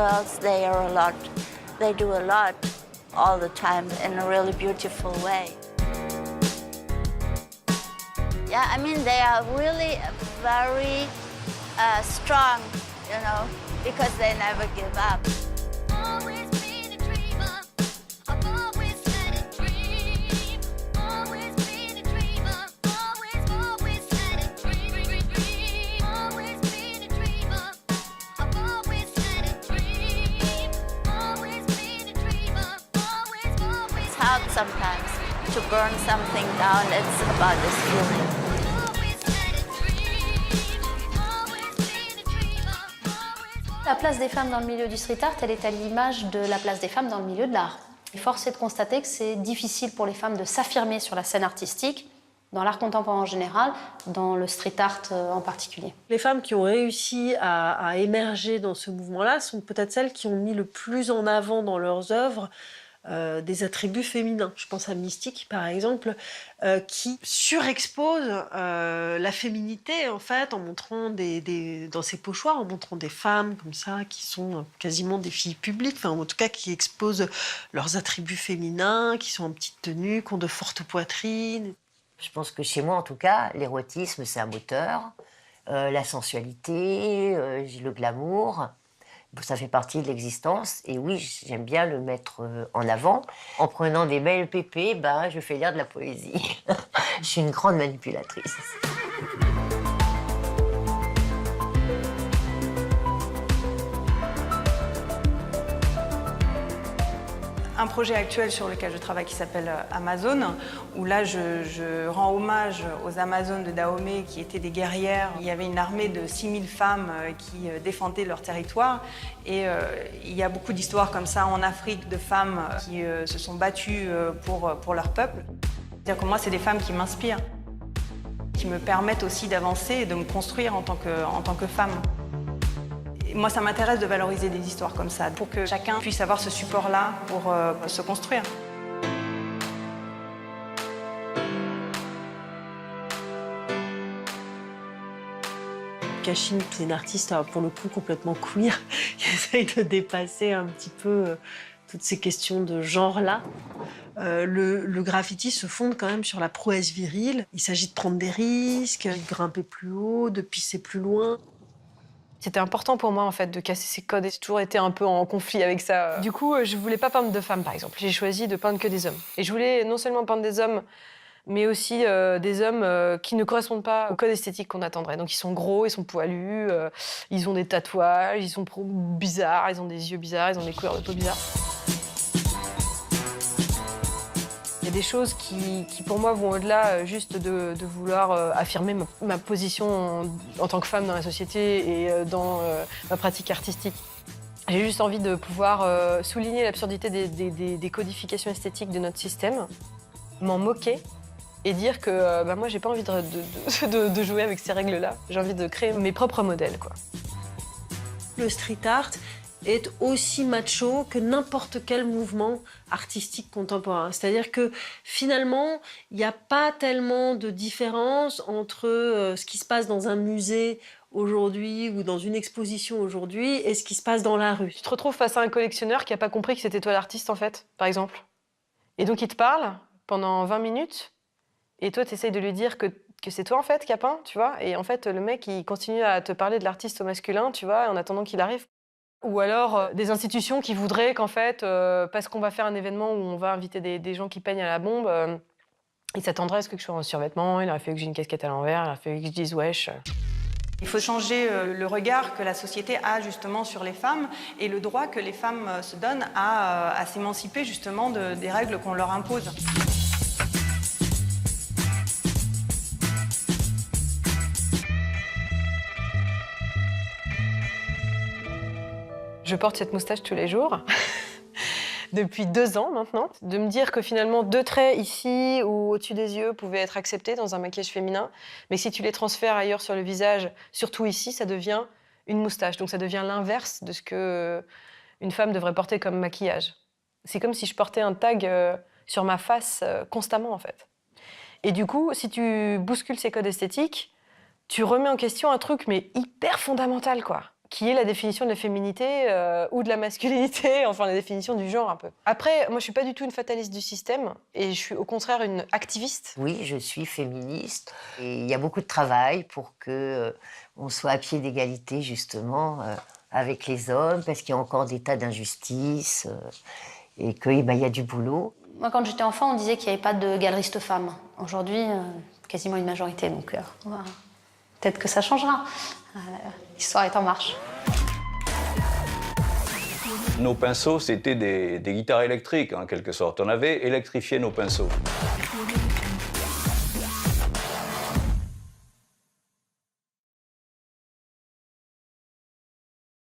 girls, they do a lot all the time in a really beautiful way. Yeah, I mean, they are really very strong, you know, because they never give up. Always been a dreamer. I've always had a dream. Always been a dreamer. Always had a dream. Always been a dreamer. I've always had a dream. Always been a dreamer. Always. It's hard sometimes to burn something down. It's about this feeling. La place des femmes dans le milieu du street art, elle est à l'image de la place des femmes dans le milieu de l'art. Et force est de constater que c'est difficile pour les femmes de s'affirmer sur la scène artistique, dans l'art contemporain en général, dans le street art en particulier. Les femmes qui ont réussi à émerger dans ce mouvement-là sont peut-être celles qui ont mis le plus en avant dans leurs œuvres des attributs féminins. Je pense à Mystique, par exemple, qui surexpose la féminité, en fait, en montrant dans ses pochoirs, en montrant des femmes comme ça, qui sont quasiment des filles publiques, enfin, en tout cas, qui exposent leurs attributs féminins, qui sont en petite tenue, qui ont de fortes poitrines. Je pense que chez moi, en tout cas, l'érotisme, c'est un moteur. La sensualité, le glamour, ça fait partie de l'existence. Et oui, j'aime bien le mettre en avant. En prenant des belles pépées, je fais lire de la poésie. Je suis une grande manipulatrice. Un projet actuel sur lequel je travaille qui s'appelle Amazon, où là je rends hommage aux Amazones de Dahomey qui étaient des guerrières. Il y avait une armée de 6000 femmes qui défendaient leur territoire et il y a beaucoup d'histoires comme ça en Afrique de femmes qui se sont battues pour leur peuple. C'est-à-dire que moi, c'est des femmes qui m'inspirent, qui me permettent aussi d'avancer et de me construire en tant que femme. Moi, ça m'intéresse de valoriser des histoires comme ça, pour que chacun puisse avoir ce support-là pour se construire. Cachine, c'est une artiste, pour le coup, complètement queer, qui essaye de dépasser un petit peu toutes ces questions de genre-là. Le graffiti se fonde quand même sur la prouesse virile. Il s'agit de prendre des risques, de grimper plus haut, de pisser plus loin. C'était important pour moi, en fait, de casser ces codes. Et j'ai toujours été un peu en conflit avec ça. Du coup, je voulais pas peindre de femmes, par exemple. J'ai choisi de peindre que des hommes. Et je voulais non seulement peindre des hommes, mais aussi des hommes qui ne correspondent pas au code esthétique qu'on attendrait. Donc, ils sont gros, ils sont poilus, ils ont des tatouages, ils sont bizarres, ils ont des yeux bizarres, ils ont des couleurs de peau bizarres. Il y a des choses qui pour moi, vont au-delà juste de vouloir affirmer ma position en tant que femme dans la société et dans ma pratique artistique. J'ai juste envie de pouvoir souligner l'absurdité des codifications esthétiques de notre système, m'en moquer et dire que moi, j'ai pas envie de jouer avec ces règles-là. J'ai envie de créer mes propres modèles, quoi. Le street art est aussi macho que n'importe quel mouvement artistique contemporain. C'est-à-dire que finalement, il n'y a pas tellement de différence entre ce qui se passe dans un musée aujourd'hui ou dans une exposition aujourd'hui et ce qui se passe dans la rue. Tu te retrouves face à un collectionneur qui n'a pas compris que c'était toi l'artiste, en fait, par exemple. Et donc, il te parle pendant 20 minutes et toi, tu essayes de lui dire que c'est toi, en fait, qui a peint, tu vois. Et en fait, le mec, il continue à te parler de l'artiste au masculin, tu vois, en attendant qu'il arrive. Ou alors des institutions qui voudraient qu'en fait, parce qu'on va faire un événement où on va inviter des gens qui peignent à la bombe, ils s'attendraient à ce que je sois en survêtement, il aurait fallu que j'ai une casquette à l'envers, il aurait fallu que je dise wesh. Il faut changer le regard que la société a justement sur les femmes et le droit que les femmes se donnent à s'émanciper justement des règles qu'on leur impose. Je porte cette moustache tous les jours, depuis 2 ans maintenant. De me dire que finalement, 2 traits ici ou au-dessus des yeux pouvaient être acceptés dans un maquillage féminin, mais si tu les transfères ailleurs sur le visage, surtout ici, ça devient une moustache. Donc ça devient l'inverse de ce qu'une femme devrait porter comme maquillage. C'est comme si je portais un tag sur ma face constamment, en fait. Et du coup, si tu bouscules ces codes esthétiques, tu remets en question un truc, mais hyper fondamental, quoi. qui est la définition de la féminité ou de la masculinité, enfin la définition du genre un peu. Après, moi je suis pas du tout une fataliste du système et je suis au contraire une activiste. Oui, je suis féministe et il y a beaucoup de travail pour que on soit à pied d'égalité justement avec les hommes parce qu'il y a encore des tas d'injustices et qu'il y a du boulot. Moi, quand j'étais enfant, on disait qu'il n'y avait pas de galeriste femme. Aujourd'hui, quasiment une majorité, donc peut-être que ça changera. L'histoire est en marche. Nos pinceaux, c'était des guitares électriques, en quelque sorte. On avait électrifié nos pinceaux.